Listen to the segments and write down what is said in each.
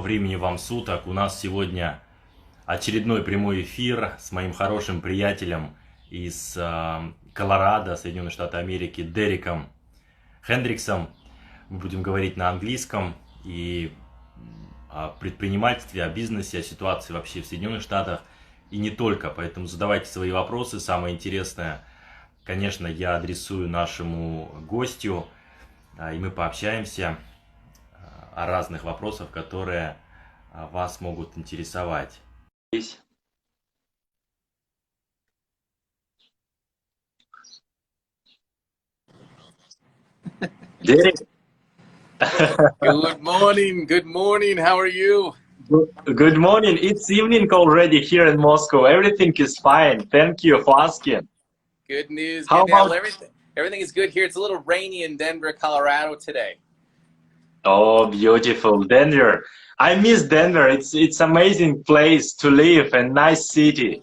времени вам суток. У нас сегодня очередной прямой эфир с моим хорошим приятелем из Колорадо, Соединенные Штаты Америки, Дереком Хендриксом. Мы будем говорить на английском и о предпринимательстве, о бизнесе, о ситуации вообще в Соединенных Штатах и не только. Поэтому задавайте свои вопросы. Самое интересное, конечно, я адресую нашему гостю, и мы пообщаемся о разных вопросах, которые вас могут интересовать. Derek, Good morning. Good morning. How are you? good morning. It's evening already here in Moscow. Everything is fine. Thank you for asking. Good news. How Good news. about? Everything is good here. It's a little rainy in Denver, Colorado today. Oh, beautiful Denver. I miss Denver. It's amazing place to live and nice city.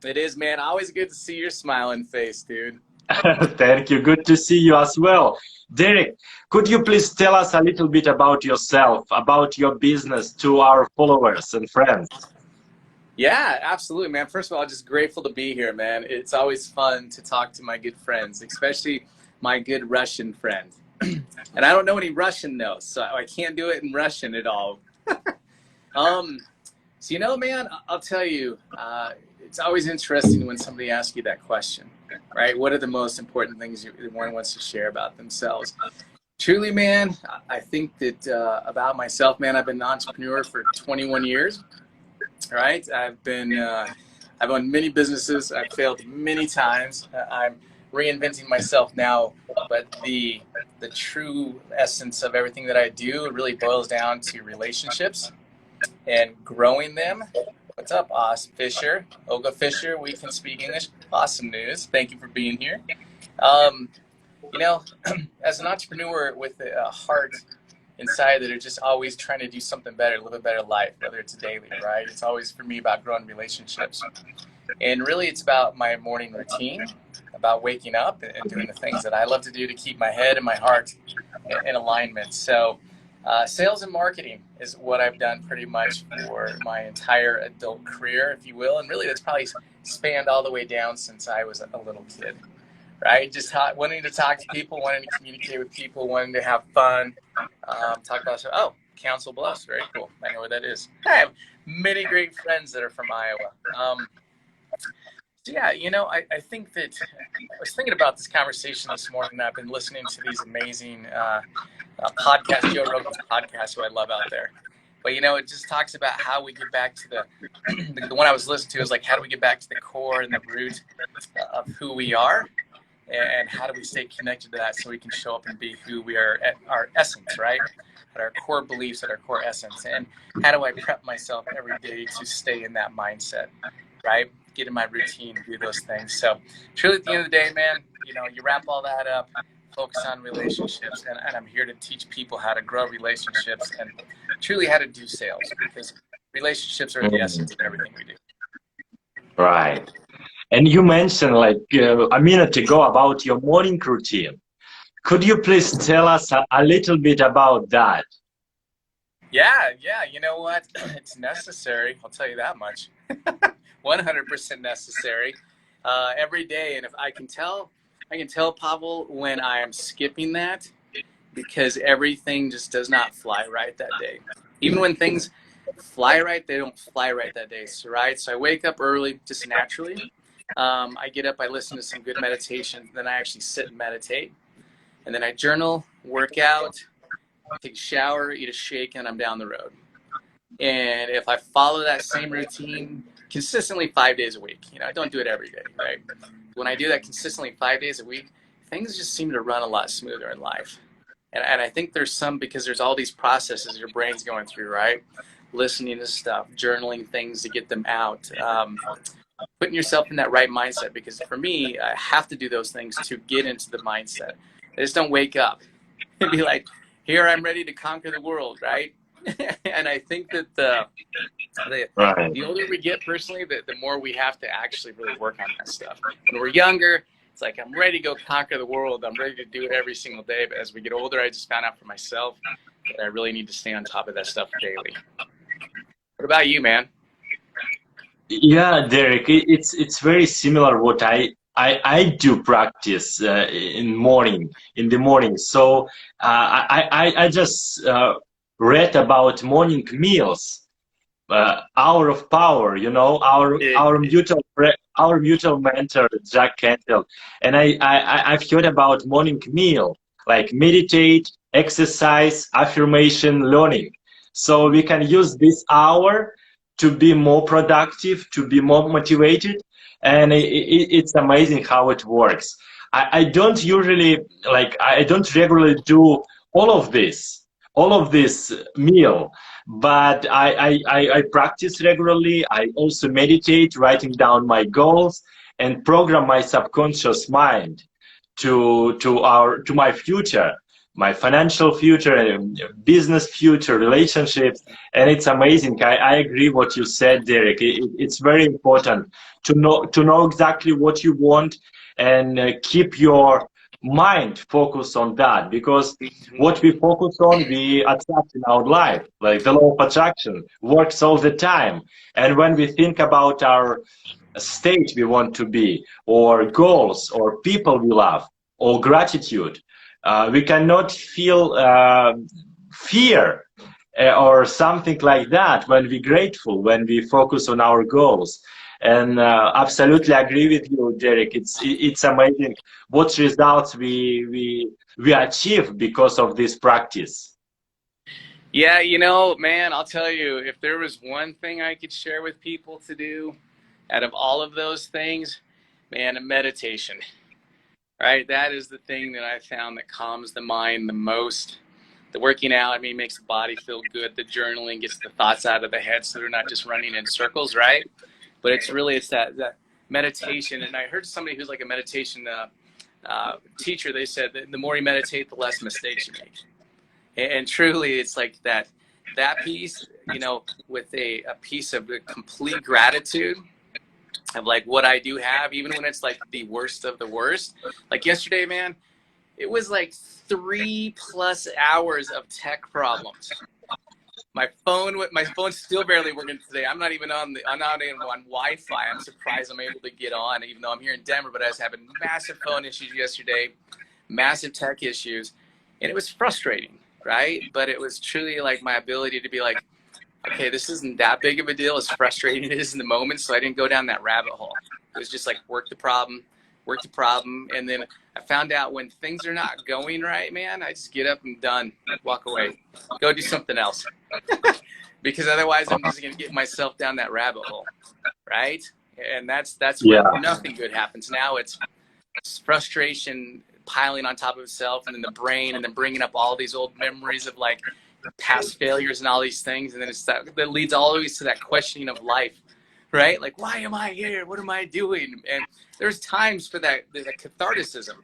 It is, man. Always good to see your smiling face, dude. Thank you. Good to see you as well. Derek, could you please tell us a little bit about yourself, about your business to our followers and friends? Yeah, absolutely, man. First of all, just grateful to be here, man. It's always fun to talk to my good friends, especially my good Russian friend. And I don't know any Russian though, so I can't do it in Russian at all. So, man, I'll tell you, it's always interesting when somebody asks you that question, right? What are the most important things one wants to share about themselves? Truly, man, I think that about myself, man, I've been an entrepreneur for 21 years, right? I've owned many businesses. I've failed many times. I'm reinventing myself now, but the true essence of everything that I do, it really boils down to relationships and growing them. What's up, Os Fisher? Olga Fisher, we can speak English. Awesome news. Thank you for being here. As an entrepreneur with a heart inside that are just always trying to do something better, live a better life, whether it's a daily, right? It's always for me about growing relationships. And really it's about my morning routine, about waking up and doing the things that I love to do to keep my head and my heart in alignment. So sales and marketing is what I've done pretty much for my entire adult career, if you will. And really that's probably spanned all the way down since I was a little kid, right? Just wanting to talk to people, wanting to communicate with people, wanting to have fun, talk about, Council Bluffs, very cool. I know where that is. I have many great friends that are from Iowa. I think that I was thinking about this conversation this morning. I've been listening to these amazing podcasts, Joe Rogan's podcast, who I love out there. But, it just talks about how we get back to the one I was listening to is like, how do we get back to the core and the root of who we are? And how do we stay connected to that so we can show up and be who we are at our essence, right? At our core beliefs, at our core essence. And how do I prep myself every day to stay in that mindset, right? Get in my routine, do those things. So truly at the end of the day, man, you wrap all that up, focus on relationships, and I'm here to teach people how to grow relationships and truly how to do sales, because relationships are the essence of everything we do. Right. And you mentioned like a minute ago about your morning routine. Could you please tell us a little bit about that? Yeah, you know what? It's necessary. I'll tell you that much. 100% necessary every day. And if I can tell Pavel when I am skipping that, because everything just does not fly right that day. Even when things fly right, they don't fly right that day. So I wake up early just naturally. I get up, I listen to some good meditation, then I actually sit and meditate. And then I journal, work out, take a shower, eat a shake, and I'm down the road. And if I follow that same routine consistently 5 days a week, I don't do it every day, right? When I do that consistently 5 days a week, things just seem to run a lot smoother in life. And I think because there's all these processes your brain's going through, right? Listening to stuff, journaling things to get them out, putting yourself in that right mindset. Because for me, I have to do those things to get into the mindset. I just don't wake up and be like, here, I'm ready to conquer the world, right? And I think that the older we get, personally, the more we have to actually really work on that stuff. When we're younger, it's like, I'm ready to go conquer the world. I'm ready to do it every single day. But as we get older, I just found out for myself, that I really need to stay on top of that stuff daily. What about you, man? Yeah, Derek, it's very similar what I do practice in the morning. So I just read about morning meals, Hour of Power, you know, our mutual mentor Jack Canfield, and I've heard about morning meal like meditate, exercise, affirmation, learning. So we can use this hour to be more productive, to be more motivated, and it's amazing how it works. I don't usually I don't regularly do all of this meal, but I practice regularly. I also meditate, writing down my goals and program my subconscious mind to my future, my financial future, business future, relationships. And it's amazing. I agree what you said, Derek. It's very important to know exactly what you want, and keep your mind focused on that, because what we focus on we attract in our life. Like the law of attraction works all the time. And when we think about our state we want to be, or goals, or people we love, or gratitude, we cannot feel fear or something like that when we're grateful, when we focus on our goals. And absolutely agree with you, Derek. It's amazing what results we achieve because of this practice. Yeah, you know, man, I'll tell you, if there was one thing I could share with people to do out of all of those things, man, meditation, right? That is the thing that I found that calms the mind the most. The working out, I mean, makes the body feel good. The journaling gets the thoughts out of the head so they're not just running in circles, right? But it's that meditation. And I heard somebody who's like a meditation teacher, they said that the more you meditate, the less mistakes you make. And truly, it's like that piece, you know, with a piece of complete gratitude of like what I do have, even when it's like the worst of the worst. Like yesterday, man, it was like 3+ hours of tech problems. My phone's still barely working today. I'm not even on Wi-Fi. I'm surprised I'm able to get on, even though I'm here in Denver. But I was having massive phone issues yesterday, massive tech issues, and it was frustrating, right? But it was truly like my ability to be like, okay, this isn't that big of a deal, as frustrating it is in the moment. So I didn't go down that rabbit hole. It was just like work the problem, and then I found out when things are not going right, man, I just get up and done, walk away, go do something else. Because otherwise I'm just going to get myself down that rabbit hole, right? And that's where nothing good happens. Now it's frustration piling on top of itself, and then the brain, and then bringing up all these old memories of like past failures and all these things. And then it's that leads always to that questioning of life, right? Like, why am I here? What am I doing? And there's times for that catharticism,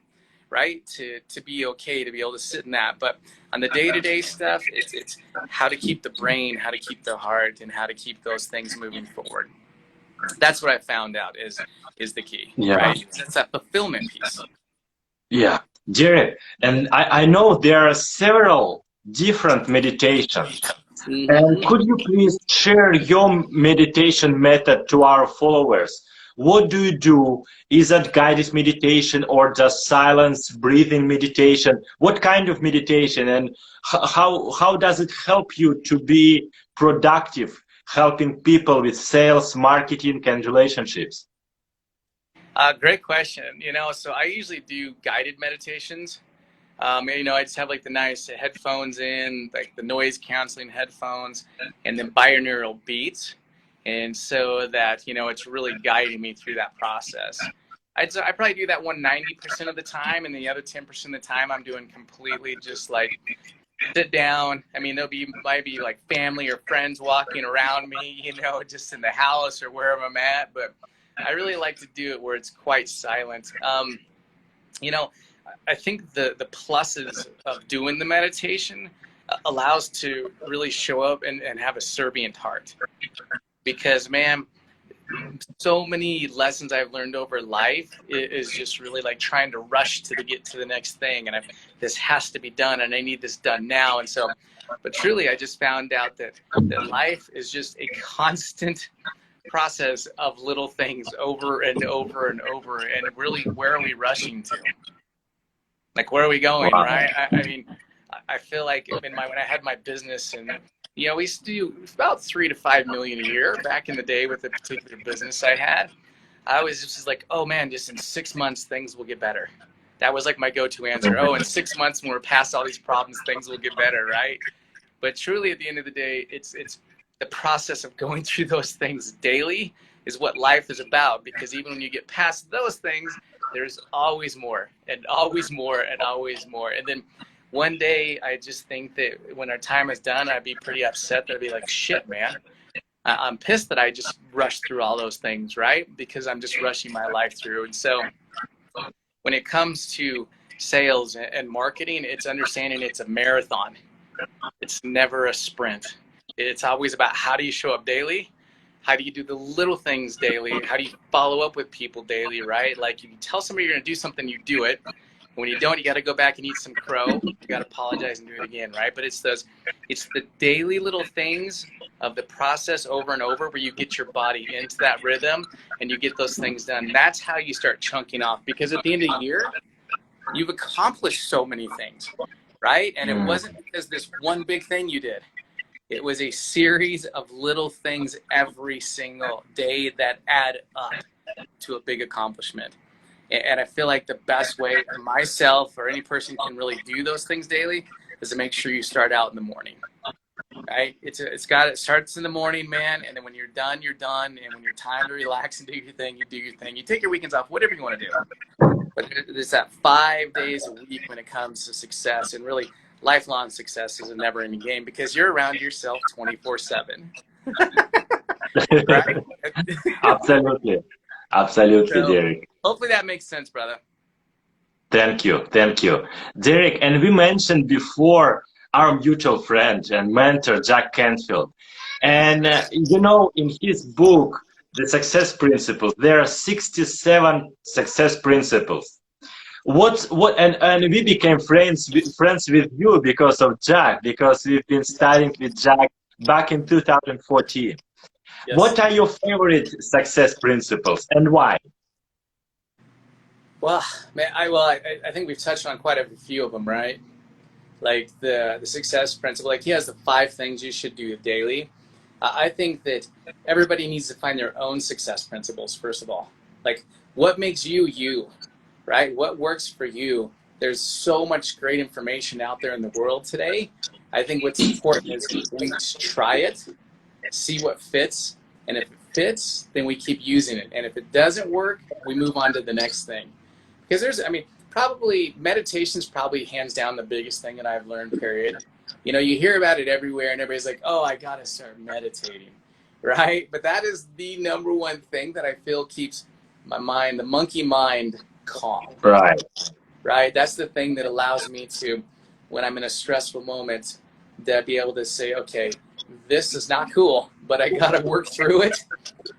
right? To be okay, to be able to sit in that. But on the day-to-day stuff, it's how to keep the brain, how to keep the heart, and how to keep those things moving forward. That's what I found out is the key, right? It's that fulfillment piece. Yeah, Jared, and I know there are several different meditations. And could you please share your meditation method to our followers? What do you do? Is that guided meditation or just silence, breathing meditation? What kind of meditation, and how does it help you to be productive, helping people with sales, marketing, and relationships? Great question. You know, so I usually do guided meditations. You know, I just have like the nice headphones in, like the noise canceling headphones, and then binaural beats. And so that, you know, it's really guiding me through that process. I probably do that 90% of the time, and the other 10% of the time I'm doing completely just like sit down. I mean, might be like family or friends walking around me, you know, just in the house or wherever I'm at. But I really like to do it where it's quite silent. You know, I think the pluses of doing the meditation allows to really show up and have a servient heart. Because, man, so many lessons I've learned over life is just really like trying to rush to get to the next thing. And this has to be done, and I need this done now. And so But truly, I just found out that life is just a constant process of little things over and over and over. And really, where are we rushing to? Like, where are we going, Wow. right? I mean, I feel like when I had my business, and we used to do about 3 to 5 million a year back in the day with the particular business I had. I was just like, oh man, just in 6 months things will get better. That was like my go-to answer. Oh, in 6 months when we're past all these problems, things will get better, right? But truly, at the end of the day, it's the process of going through those things daily is what life is about. Because even when you get past those things, there's always more and always more and always more. And then one day, I just think that when our time is done, I'd be pretty upset. That I'd be like, shit, man. I'm pissed that I just rushed through all those things, right? Because I'm just rushing my life through. And so when it comes to sales and marketing, it's understanding it's a marathon. It's never a sprint. It's always about how do you show up daily? How do you do the little things daily? How do you follow up with people daily, right? Like you tell somebody you're going to do something, you do it. When you don't, you got to go back and eat some crow. You got to apologize and do it again, right? But it's the daily little things of the process over and over where you get your body into that rhythm and you get those things done. That's how you start chunking off, because at the end of the year, you've accomplished so many things, right? And it wasn't because this one big thing you did. It was a series of little things every single day that add up to a big accomplishment. And I feel like the best way for myself or any person can really do those things daily is to make sure you start out in the morning, right? It starts in the morning, man. And then when you're done, you're done. And when you're time to relax and do your thing, you do your thing. You take your weekends off, whatever you want to do. But there's that 5 days a week when it comes to success, and really lifelong success is a never ending game because you're around yourself 24/7. Right? Absolutely. Absolutely, So, Derek. hopefully that makes sense, brother. Thank you. Thank you. Derek, and we mentioned before our mutual friend and mentor, Jack Canfield. And, in his book, The Success Principles, there are 67 success principles. And we became friends with you because of Jack, because we've been studying with Jack back in 2014. Yes. What are your favorite success principles and why? Well, man, I think we've touched on quite a few of them, right? Like the success principle. Like he has the 5 things you should do daily. I think that everybody needs to find their own success principles, first of all. Like what makes you you, right? What works for you? There's so much great information out there in the world today. I think what's important is we try it, see what fits, and if it fits, then we keep using it. And if it doesn't work, we move on to the next thing. Because probably meditation's probably hands down the biggest thing that I've learned, period. You hear about it everywhere and everybody's like, oh, I gotta start meditating, right? But that is the number one thing that I feel keeps my mind, the monkey mind, calm. Right? That's the thing that allows me to, when I'm in a stressful moment, to be able to say, okay, this is not cool, but I gotta work through it,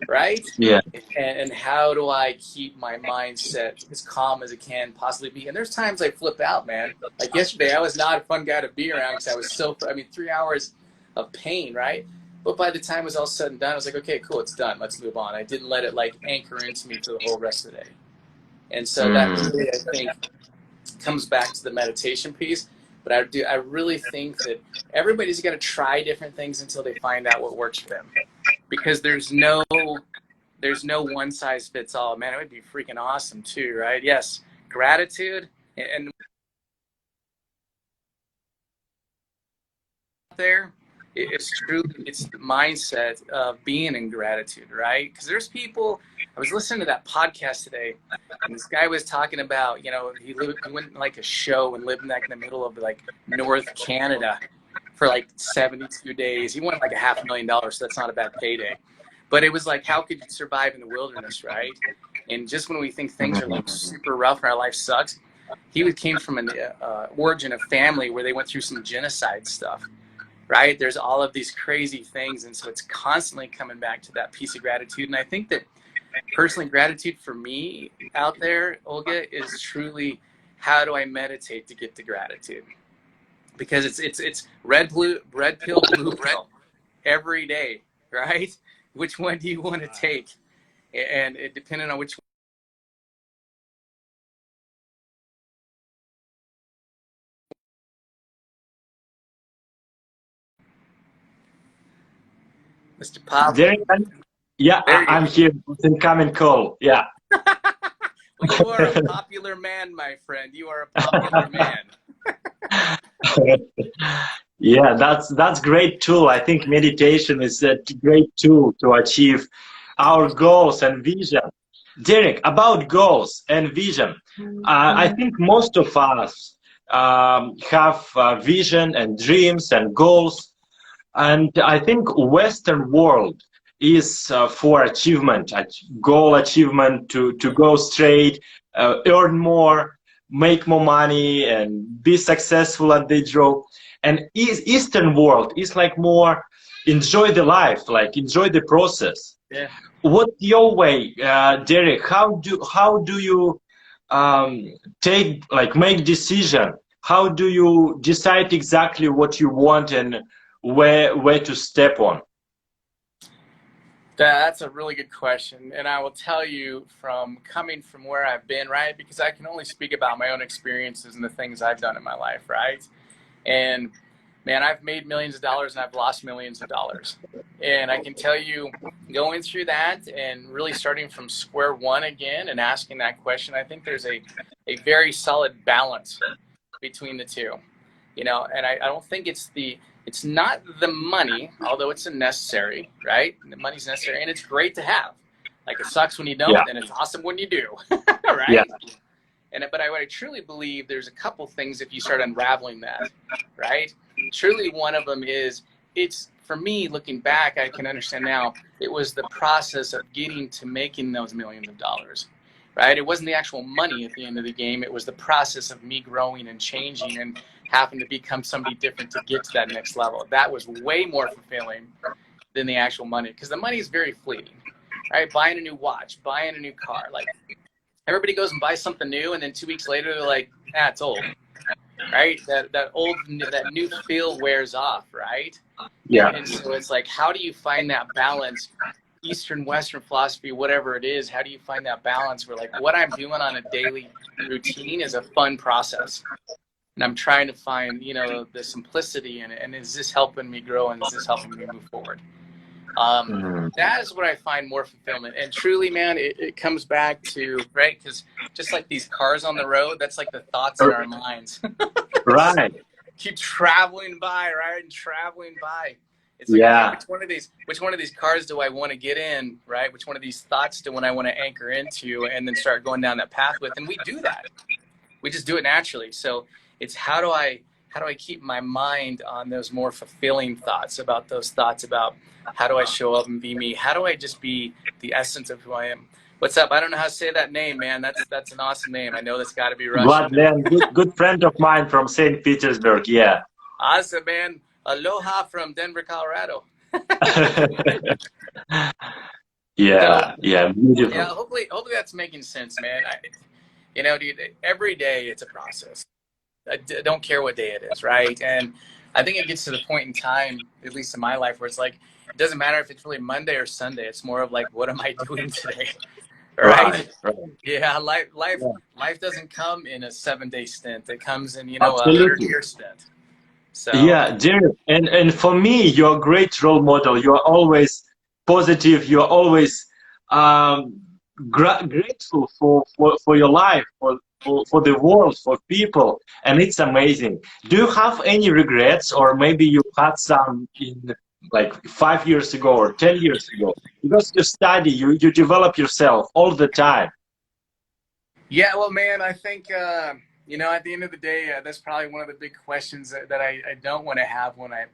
right? Yeah. And how do I keep my mindset as calm as it can possibly be? And there's times I flip out, man. Like yesterday, I was not a fun guy to be around because I was 3 hours of pain, right? But by the time it was all said and done, I was like, okay, cool, it's done. Let's move on. I didn't let it anchor into me for the whole rest of the day. And so that really, I think, comes back to the meditation piece. But I really think that everybody's got to try different things until they find out what works for them. Because there's no one size fits all. Man, it would be freaking awesome too, right? Yes, gratitude and there. It's true. It's the mindset of being in gratitude, right? Because there's people. I was listening to that podcast today, and this guy was talking about, he went like a show and lived in the middle of North Canada for 72 days. He won $500,000, so that's not a bad payday. But it was how could you survive in the wilderness, right? And just when we think things are super rough and our life sucks, he came from an origin of family where they went through some genocide stuff. Right? There's all of these crazy things. And so it's constantly coming back to that piece of gratitude. And I think that personally, gratitude for me out there, Olga, is truly how do I meditate to get to gratitude? because it's red pill, blue pill every day, right? Which one do you want to take? And it depending on which one. Mr. Pavel. Derek, yeah, I'm here. It's incoming call. Yeah. Well, you are a popular man, my friend. You are a popular man. Yeah, that's great tool. I think meditation is a great tool to achieve our goals and vision. Derek, about goals and vision, I think most of us have vision and dreams and goals, and I think Western world is for achievement, goal achievement, to go straight, earn more, make more money, and be successful at the job. And Eastern world is like more enjoy the life, like enjoy the process. Yeah. What's your way, Derek? How do you make decision? How do you decide exactly what you want and where to step on? That's a really good question, and I will tell you from coming from where I've been, right? Because I can only speak about my own experiences and the things I've done in my life, right? And man, I've made millions of dollars and I've lost millions of dollars. And I can tell you, going through that and really starting from square one again and asking that question, I think there's a very solid balance between the two. You know, and I don't think it's not the money, although it's necessary, right? The money's necessary and it's great to have. Like it sucks when you don't, and it's awesome when you do, right? Yeah. But I truly believe there's a couple things if you start unraveling that, right? Truly one of them is, it's, for me, looking back, I can understand now, it was the process of getting to making those millions of dollars, right? It wasn't the actual money at the end of the game. It was the process of me growing and changing and having to become somebody different to get to that next level. That was way more fulfilling than the actual money, because the money is very fleeting, right? Buying a new watch, buying a new car, like everybody goes and buys something new, and then 2 weeks later they're like, it's old, right? That new feel wears off, right? Yeah. And so it's like, how do you find that balance? Eastern, Western philosophy, whatever it is, how do you find that balance where like what I'm doing on a daily routine is a fun process? And I'm trying to find, you know, the simplicity in it. And is this helping me grow? And is this helping me move forward? That is what I find more fulfillment. And truly, man, it comes back to, right? Because just like these cars on the road, that's like the thoughts in our minds. Right. Keep traveling by, right? And traveling by. It's like, okay, which one of these cars do I want to get in, right? Which one of these thoughts do I want to anchor into and then start going down that path with? And we do that. We just do it naturally. So it's how do I keep my mind on those more fulfilling thoughts, about those thoughts about how do I show up and be me? How do I just be the essence of who I am? What's up? I don't know how to say that name, man. That's an awesome name. I know that's got to be Russian. Vladlen, good friend of mine from St. Petersburg. Yeah. Awesome, man. Aloha from Denver, Colorado. Yeah, beautiful. Yeah, hopefully that's making sense, man. You know, dude, every day it's a process. I don't care what day it is, right? And I think it gets to the point in time, at least in my life, where it's like, it doesn't matter if it's really Monday or Sunday. It's more of like, what am I doing today? Right? Yeah, life doesn't come in a 7-day stint. It comes in, you know, a 100-year stint. So yeah, Derek, and for me, you're a great role model. You're always positive. You're always grateful for your life, for the world, for people, and it's amazing. Do you have any regrets, or maybe you had some in like 5 years ago or 10 years ago? Because you study, you develop yourself all the time. Yeah, well, man, I think you know, at the end of the day, that's probably one of the big questions that I don't want to have when I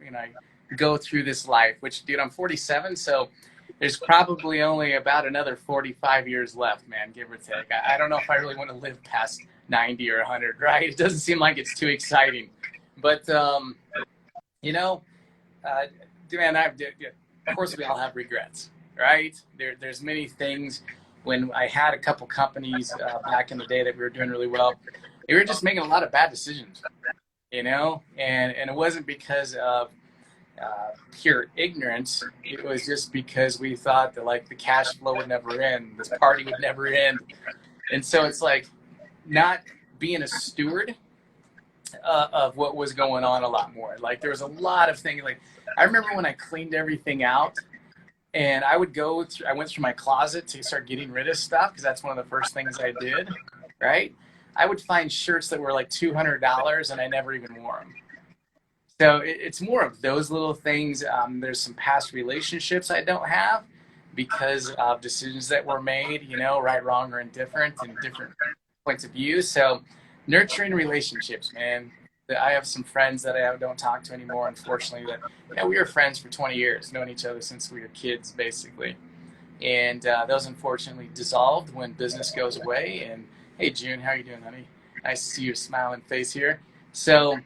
go through this life. Which, dude, I'm 47, so there's probably only about another 45 years left, man, give or take. I don't know if I really want to live past 90 or 100, right? It doesn't seem like it's too exciting. But, you know, man, of course we all have regrets, right? There's many things. When I had a couple companies back in the day that we were doing really well, we were just making a lot of bad decisions, you know, and it wasn't because of pure ignorance. It was just because we thought that like the cash flow would never end, this party would never end, and so it's like not being a steward of what was going on a lot more. Like there was a lot of things. Like I remember when I cleaned everything out, and I went through my closet to start getting rid of stuff because that's one of the first things I did. Right? I would find shirts that were like $200 and I never even wore them. So it's more of those little things. There's some past relationships I don't have because of decisions that were made, you know, right, wrong, or indifferent, and different points of view. So nurturing relationships, man. I have some friends that I don't talk to anymore, unfortunately, that, you know, we were friends for 20 years, known each other since we were kids, basically. And those unfortunately dissolved when business goes away. And hey, June, how are you doing, honey? Nice to see your smiling face here. So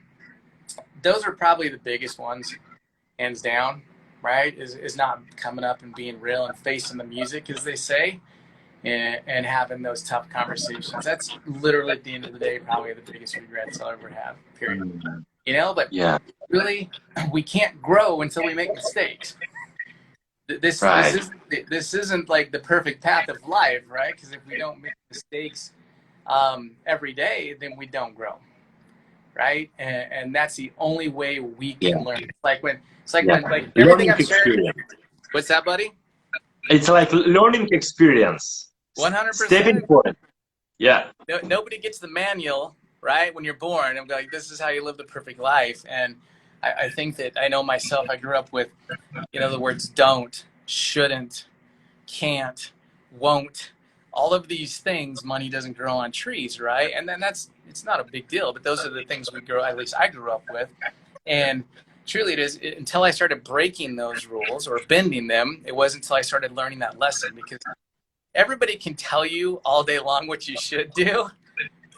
those are probably the biggest ones, hands down, right? Is not coming up and being real and facing the music, as they say, and having those tough conversations. That's literally at the end of the day probably the biggest regrets I'll ever have, period. You know, but Yeah. really, we can't grow until we make mistakes. This isn't like the perfect path of life, right? Because if we don't make mistakes every day, then we don't grow, right? And that's the only way we can learn. It's like when like everything Learning I've shared. experience. What's that, buddy? It's like learning experience. 100%. Stepping point. Yeah. Nobody gets the manual, right? When you're born, I'm like, this is how you live the perfect life. And I think that I know myself. I grew up with, you know, the words don't, shouldn't, can't, won't, all of these things. Money doesn't grow on trees, right? And then it's not a big deal, but those are the things at least I grew up with. And truly until I started breaking those rules or bending them, it wasn't until I started learning that lesson. Because everybody can tell you all day long what you should do,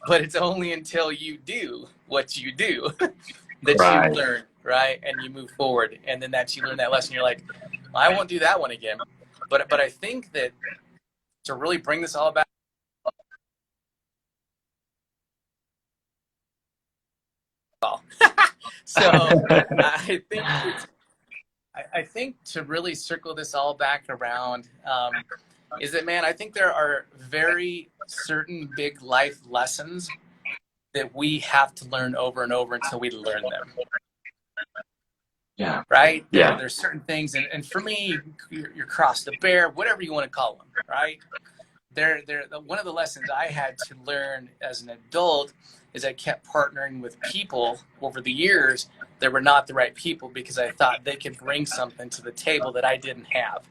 but it's only until you do what you do that you learn, right? And you move forward. And then you learn that lesson. You're like, well, I won't do that one again. But I think that to really bring this all back, so I think to really circle this all back around is that, man, I think there are very certain big life lessons that we have to learn over and over until we learn them. Yeah. Right? Yeah. There's certain things, and for me, your cross, the bear, whatever you want to call them, right? One of the lessons I had to learn as an adult is I kept partnering with people over the years that were not the right people because I thought they could bring something to the table that I didn't have.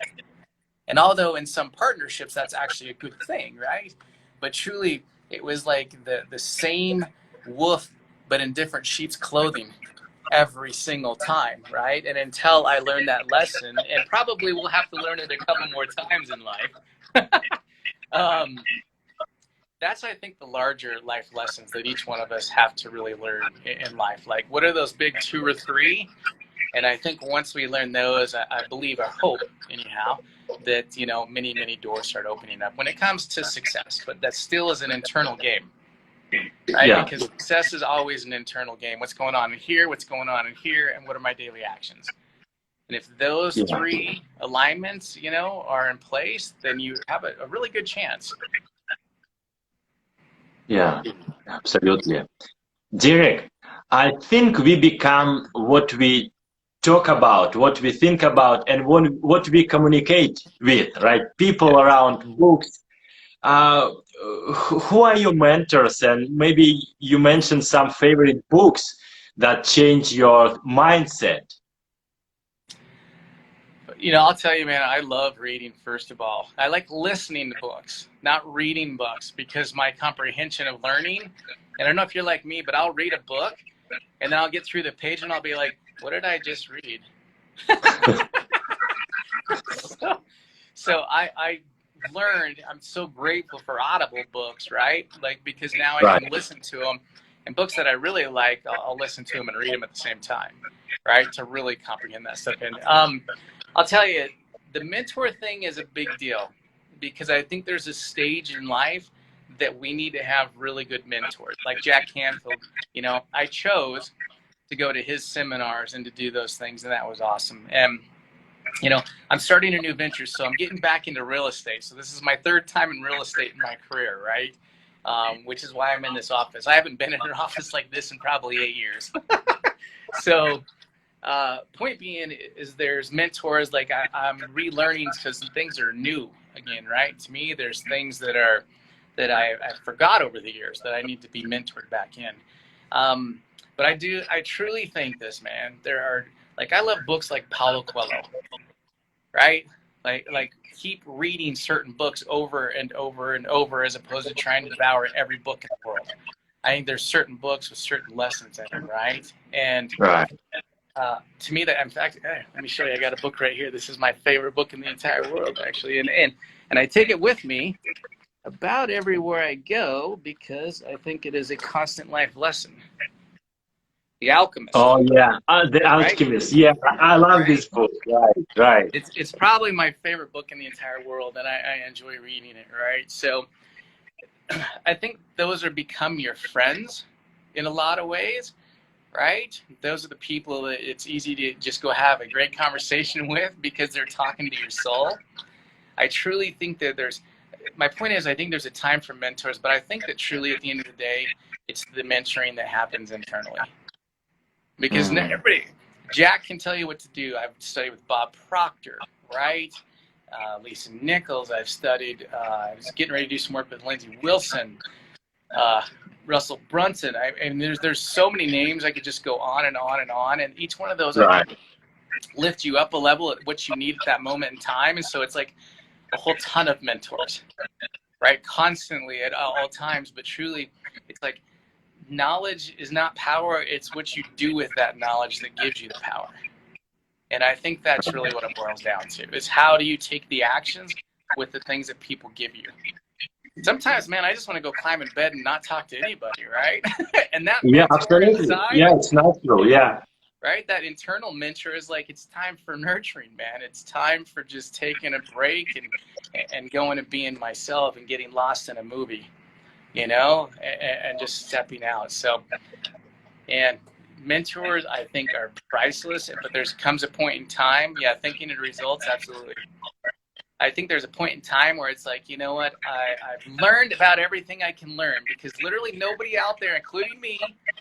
And although in some partnerships that's actually a good thing, right? But truly, it was like the same wolf, but in different sheep's clothing every single time, right? And until I learned that lesson, and probably we'll have to learn it a couple more times in life, that's, I think, the larger life lessons that each one of us have to really learn in life. Like, what are those big 2 or 3? And I think once we learn those, I believe, I hope, anyhow, that, you know, many, many doors start opening up when it comes to success. But that still is an internal game, right? Yeah. Because success is always an internal game. What's going on in here? What's going on in here? And what are my daily actions? And if those 3 alignments, you know, are in place, then you have a really good chance. Yeah, absolutely. Derek, I think we become what we talk about, what we think about, and what we communicate with, right? People around books. Who are your mentors? And maybe you mentioned some favorite books that change your mindset. You know, I'll tell you, man, I love reading, first of all. I like listening to books, not reading books, because my comprehension of learning, and I don't know if you're like me, but I'll read a book, and then I'll get through the page, and I'll be like, what did I just read? So I learned, I'm so grateful for Audible books, right? Like, because now I can listen to them, and books that I really like, I'll listen to them and read them at the same time, right? To really comprehend that stuff. And I'll tell you, the mentor thing is a big deal because I think there's a stage in life that we need to have really good mentors. Like Jack Canfield, you know, I chose to go to his seminars and to do those things, and that was awesome. And you know, I'm starting a new venture, so I'm getting back into real estate. So this is my third time in real estate in my career, right? Which is why I'm in this office. I haven't been in an office like this in probably 8 years. So point being is there's mentors, like I'm relearning because things are new again, right? To me, there's things that I forgot over the years that I need to be mentored back in. But I truly think this, man. There are, like, I love books like Paulo Coelho, right? Like keep reading certain books over and over and over as opposed to trying to devour every book in the world. I think there's certain books with certain lessons in them, right? And to me, that, in fact, let me show you. I got a book right here. This is my favorite book in the entire world, actually, and I take it with me about everywhere I go because I think it is a constant life lesson. The Alchemist. Oh yeah, The Alchemist. Right? Yeah, I love this book. Right. It's probably my favorite book in the entire world, and I enjoy reading it. Right. So I think those are become your friends in a lot of ways. Right. Those are the people that it's easy to just go have a great conversation with because they're talking to your soul. I truly think that my point is, I think there's a time for mentors, but I think that truly at the end of the day, it's the mentoring that happens internally. Because everybody, Jack can tell you what to do. I've studied with Bob Proctor, right? Lisa Nichols, I've studied. I was getting ready to do some work with Lindsay Wilson, Russell Brunson. And there's so many names. I could just go on and on and on. And each one of those I think, lift you up a level at what you need at that moment in time. And so it's like a whole ton of mentors, right? Constantly at all times. But truly, it's like, knowledge is not power, it's what you do with that knowledge that gives you the power. And I think that's really what it boils down to, is how do you take the actions with the things that people give you. Sometimes, man, I just want to go climb in bed and not talk to anybody, right? And that absolutely. Inside, it's natural, right? That internal mentor is like, it's time for nurturing, man. It's time for just taking a break and going and being myself and getting lost in a movie. You know, and just stepping out. So, and mentors, I think, are priceless, but comes a point in time, thinking of results, absolutely. I think there's a point in time where it's like, you know what, I've learned about everything I can learn, because literally nobody out there, including me,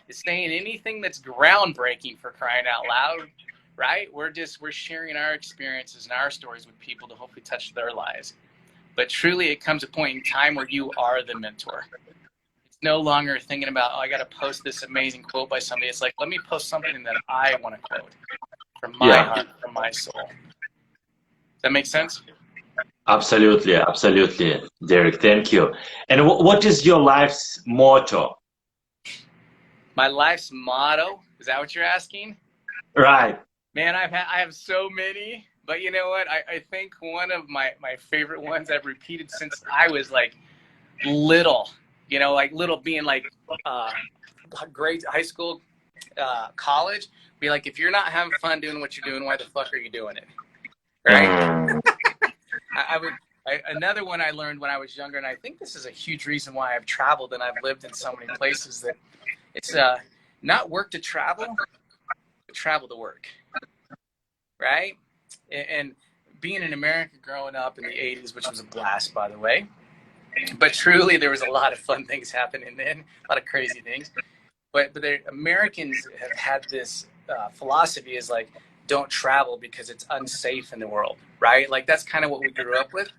is saying anything that's groundbreaking, for crying out loud, right? We're sharing our experiences and our stories with people to hopefully touch their lives. But truly, it comes a point in time where you are the mentor. It's no longer thinking about, I got to post this amazing quote by somebody. It's like, let me post something that I want to quote from my heart, from my soul. Does that make sense? Absolutely, Derek. Thank you. And what is your life's motto? My life's motto? Is that what you're asking? Right. Man, I have so many. But you know what? I think one of my favorite ones I've repeated since I was like little, you know, like little being like grade, high school, college, be like, if you're not having fun doing what you're doing, why the fuck are you doing it? Right? Another one I learned when I was younger, and I think this is a huge reason why I've traveled and I've lived in so many places, that it's not work to travel, but travel to work. Right? And being in America growing up in the 80s, which was a blast, by the way, but truly there was a lot of fun things happening then, a lot of crazy things. But the Americans have had this philosophy is like, don't travel because it's unsafe in the world, right? Like that's kind of what we grew up with.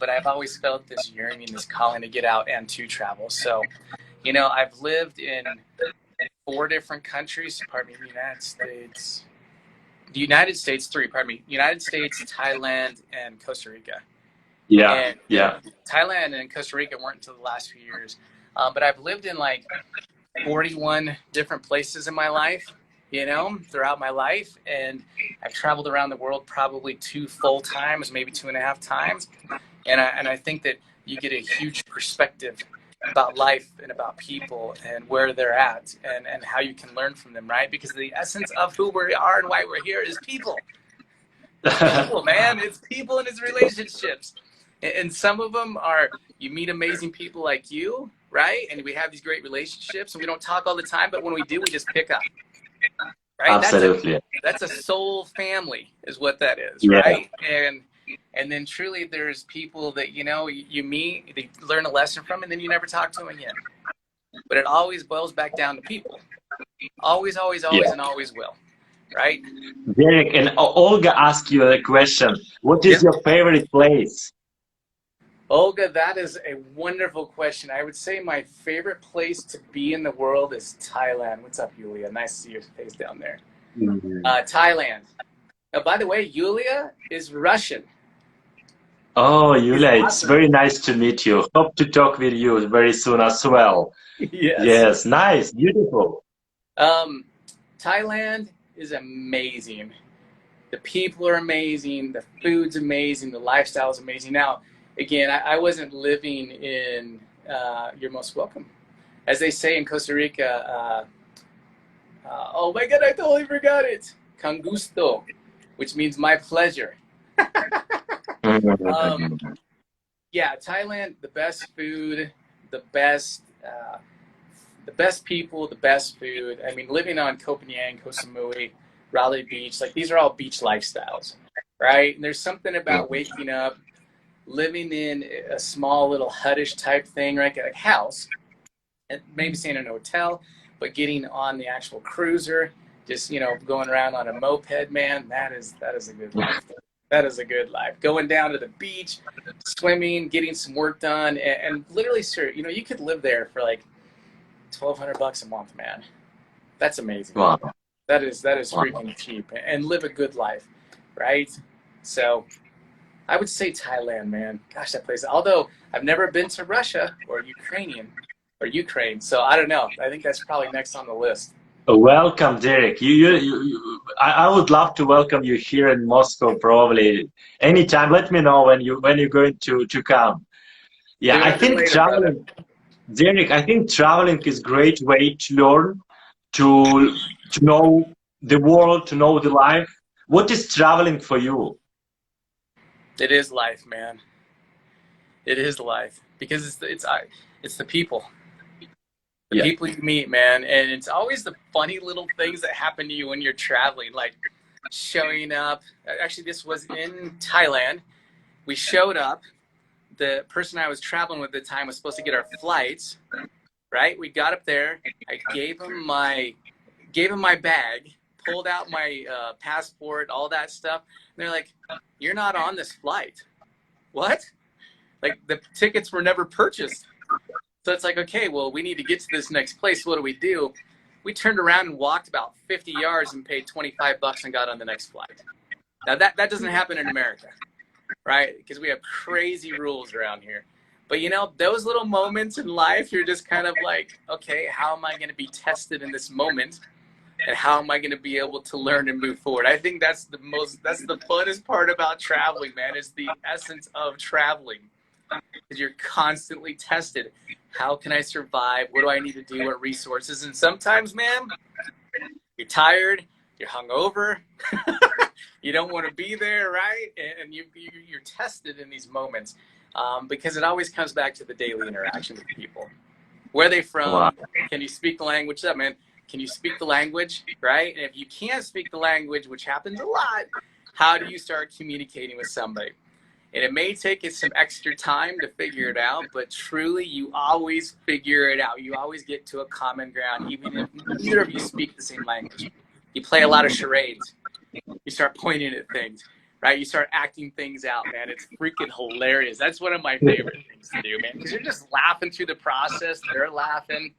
But I've always felt this yearning, this calling to get out and to travel. So, you know, I've lived in 4 different countries, the United States, 3, United States, Thailand, and Costa Rica. Thailand and Costa Rica weren't until the last few years. But I've lived in like 41 different places in my life, you know, throughout my life. And I've traveled around the world probably 2 full times, maybe 2.5 times. And I think that you get a huge perspective about life and about people and where they're at and how you can learn from them, right? Because the essence of who we are and why we're here is people. It's people, man. It's people and it's relationships. And some of them are, you meet amazing people like you, right? And we have these great relationships, and we don't talk all the time, but when we do, we just pick up, right? Absolutely. That's a soul family is what that is, Yeah. right? And then truly there's people that, you know, you meet, they learn a lesson from, and then you never talk to them again. But it always boils back down to people. Always, always, always, and always will, right? Derek, and Olga asked you a question. What is your favorite place? Olga, that is a wonderful question. I would say my favorite place to be in the world is Thailand. What's up, Yulia? Nice to see your face down there. Thailand. Now, by the way, Yulia is Russian. Oh, Yulia, it's very nice to meet you. Hope to talk with you very soon as well. Yes, nice, beautiful. Thailand is amazing. The people are amazing. The food's amazing. The lifestyle is amazing. Now, again, I wasn't living in, you're most welcome. As they say in Costa Rica, oh my God, I totally forgot it. Con gusto, which means my pleasure. Yeah, Thailand, the best food, the best people, the best food. I mean, living on Koh Phangan, Koh Samui, Raleigh Beach, like these are all beach lifestyles, right? And there's something about waking up, living in a small little huttish type thing, right? Like a house, and maybe staying in a hotel, but getting on the actual cruiser, just, you know, going around on a moped, man, that is a good life. That is a good life. Going down to the beach, swimming, getting some work done, and literally, sir, you know, you could live there for like $1,200 a month, man. That's amazing. Wow. That is freaking cheap, and live a good life, right? So I would say Thailand, man. Gosh, that place. Although I've never been to Russia or Ukraine, so I don't know. I think that's probably next on the list. Welcome, Derek. I would love to welcome you here in Moscow. Probably anytime. Let me know when you're going to come. Yeah, I think traveling, Derek. I think traveling is a great way to learn, to know the world, to know the life. What is traveling for you? It is life, man. It is life because it's the people. The people you meet, man, and it's always the funny little things that happen to you when you're traveling, like showing up. Actually, this was in Thailand. We showed up. The person I was traveling with at the time was supposed to get our flights, right? We got up there. I gave him my bag, pulled out my passport, all that stuff. And they're like, "You're not on this flight." What? Like the tickets were never purchased. So it's like, okay, well, we need to get to this next place. What do? We turned around and walked about 50 yards and paid $25 and got on the next flight. Now that doesn't happen in America, right? Because we have crazy rules around here. But you know, those little moments in life, you're just kind of like, okay, how am I going to be tested in this moment? And how am I going to be able to learn and move forward? I think that's the funnest part about traveling, man, is the essence of traveling. Because you're constantly tested. How can I survive? What do I need to do? What resources? And sometimes, man, you're tired, you're hungover, you don't want to be there, right? And you're tested in these moments because it always comes back to the daily interaction with people. Where are they from? Wow. Can you speak the language? What's up, man? Can you speak the language, right? And if you can't speak the language, which happens a lot, how do you start communicating with somebody? And it may take us some extra time to figure it out, but truly you always figure it out. You always get to a common ground, even if neither of you speak the same language. You play a lot of charades. You start pointing at things, right? You start acting things out, man. It's freaking hilarious. That's one of my favorite things to do, man, because you're just laughing through the process. They're laughing,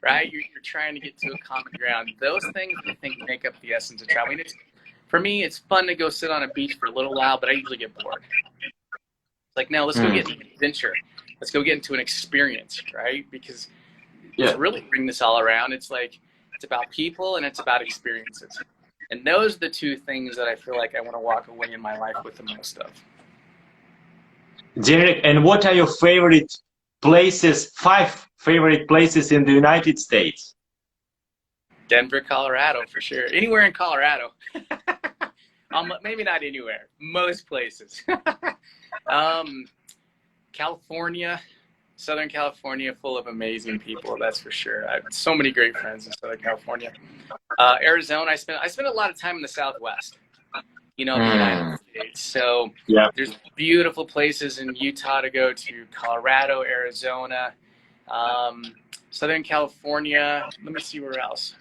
right? You're trying to get to a common ground. Those things, I think, make up the essence of traveling. For me, it's fun to go sit on a beach for a little while, but I usually get bored. It's like, now let's go get into an adventure. Let's go get into an experience, right? Because to really bring this all around, it's like, it's about people and it's about experiences. And those are the two things that I feel like I want to walk away in my life with the most of. Derek, and what are your favorite places, 5 favorite places in the United States? Denver, Colorado, for sure. Anywhere in Colorado. Maybe not anywhere. Most places. California, Southern California, full of amazing people. That's for sure. I have so many great friends in Southern California. Arizona, I spent a lot of time in the Southwest, you know, the United States. So Yeah. there's beautiful places in Utah to go to, Colorado, Arizona, Southern California. Let me see where else.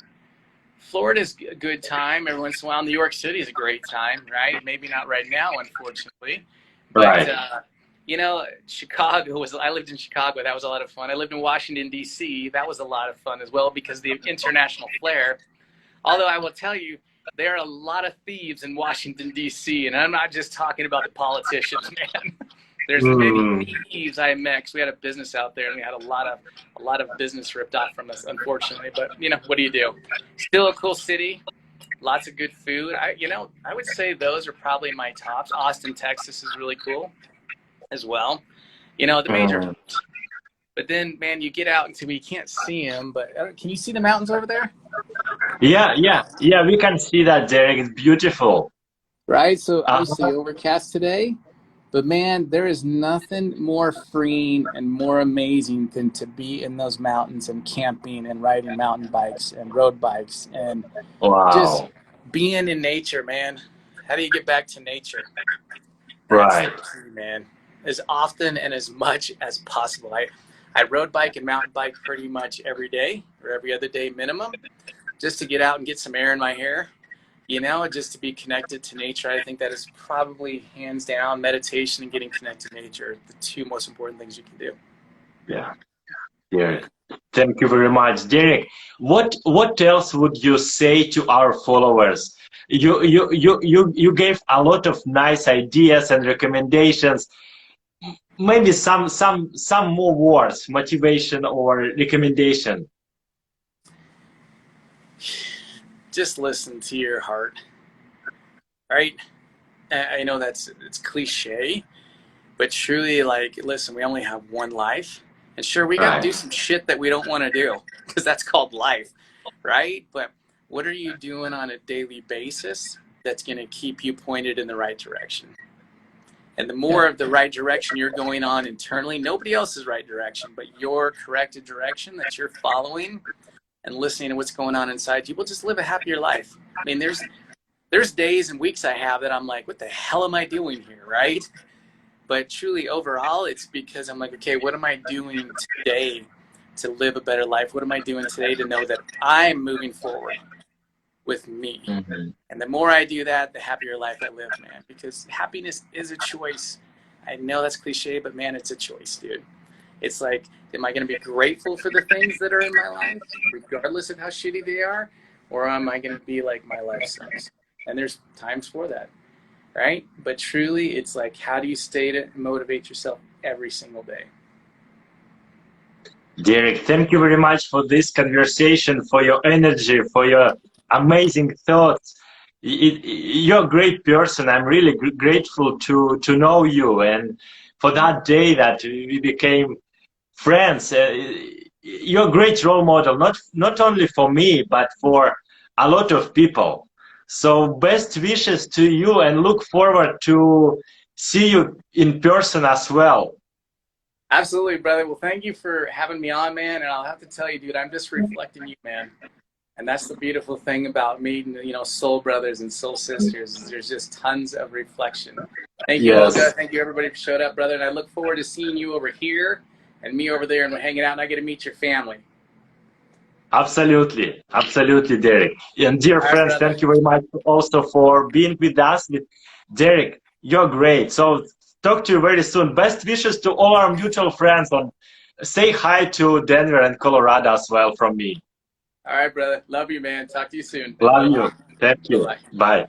Florida's a good time every once in a while. New York City is a great time, right? Maybe not right now, unfortunately. But, Right. you know, I lived in Chicago. That was a lot of fun. I lived in Washington, D.C. That was a lot of fun as well because of the international flair. Although I will tell you, there are a lot of thieves in Washington, D.C., and I'm not just talking about the politicians, man. There's many thieves I met 'cause we had a business out there, and we had a lot of business ripped off from us, unfortunately. But you know, what do you do? Still a cool city, lots of good food. I would say those are probably my tops. Austin, Texas is really cool as well. You know, the major. But then, man, you get out until we can't see them. But can you see the mountains over there? Yeah. We can see that, Derek. It's beautiful. Right. So obviously overcast today. But man, there is nothing more freeing and more amazing than to be in those mountains and camping and riding mountain bikes and road bikes and just being in nature, man. How do you get back to nature? Right. That's the key, man. As often and as much as possible. I road bike and mountain bike pretty much every day or every other day minimum, just to get out and get some air in my hair. You know, just to be connected to nature. I think that is probably hands down meditation and getting connected to nature, the two most important things you can do. Yeah. Derek, thank you very much. Derek, what else would you say to our followers? You gave a lot of nice ideas and recommendations. Maybe some more words, motivation or recommendation. Just listen to your heart, right? I know it's cliche, but truly, like, listen, we only have one life. And sure, we got to do some shit that we don't want to do because that's called life, right? But what are you doing on a daily basis that's going to keep you pointed in the right direction? And the more of the right direction you're going on internally, nobody else's right direction, but your corrected direction that you're following and listening to what's going on inside you, will just live a happier life. I mean, there's days and weeks I have that I'm like, what the hell am I doing here, right? But truly, overall, it's because I'm like, okay, what am I doing today to live a better life? What am I doing today to know that I'm moving forward with me? And the more I do that, the happier life I live, man, because happiness is a choice. I know that's cliche, but man, it's a choice, dude. It's like, am I going to be grateful for the things that are in my life, regardless of how shitty they are? Or am I going to be like, my life sucks? And there's times for that, right? But truly, it's like, how do you stay to motivate yourself every single day? Derek, thank you very much for this conversation, for your energy, for your amazing thoughts. You're a great person. I'm really grateful to know you, and for that day that we became friends. You're a great role model, not only for me, but for a lot of people. So best wishes to you, and look forward to see you in person as well. Absolutely, brother. Well, thank you for having me on, man. And I'll have to tell you, dude, I'm just reflecting you, man. And that's the beautiful thing about meeting, you know, soul brothers and soul sisters. There's just tons of reflection. Thank you, Olga. Thank you, everybody, for showing up, brother. And I look forward to seeing you over here and me over there, and we're hanging out, and I get to meet your family. Absolutely, Derek. And dear friends, thank you very much also for being with us. Derek, you're great. So talk to you very soon. Best wishes to all our mutual friends, and say hi to Denver and Colorado as well from me. All right, brother. Love you, man. Talk to you soon. Love you. Thank you. Bye-bye. Bye.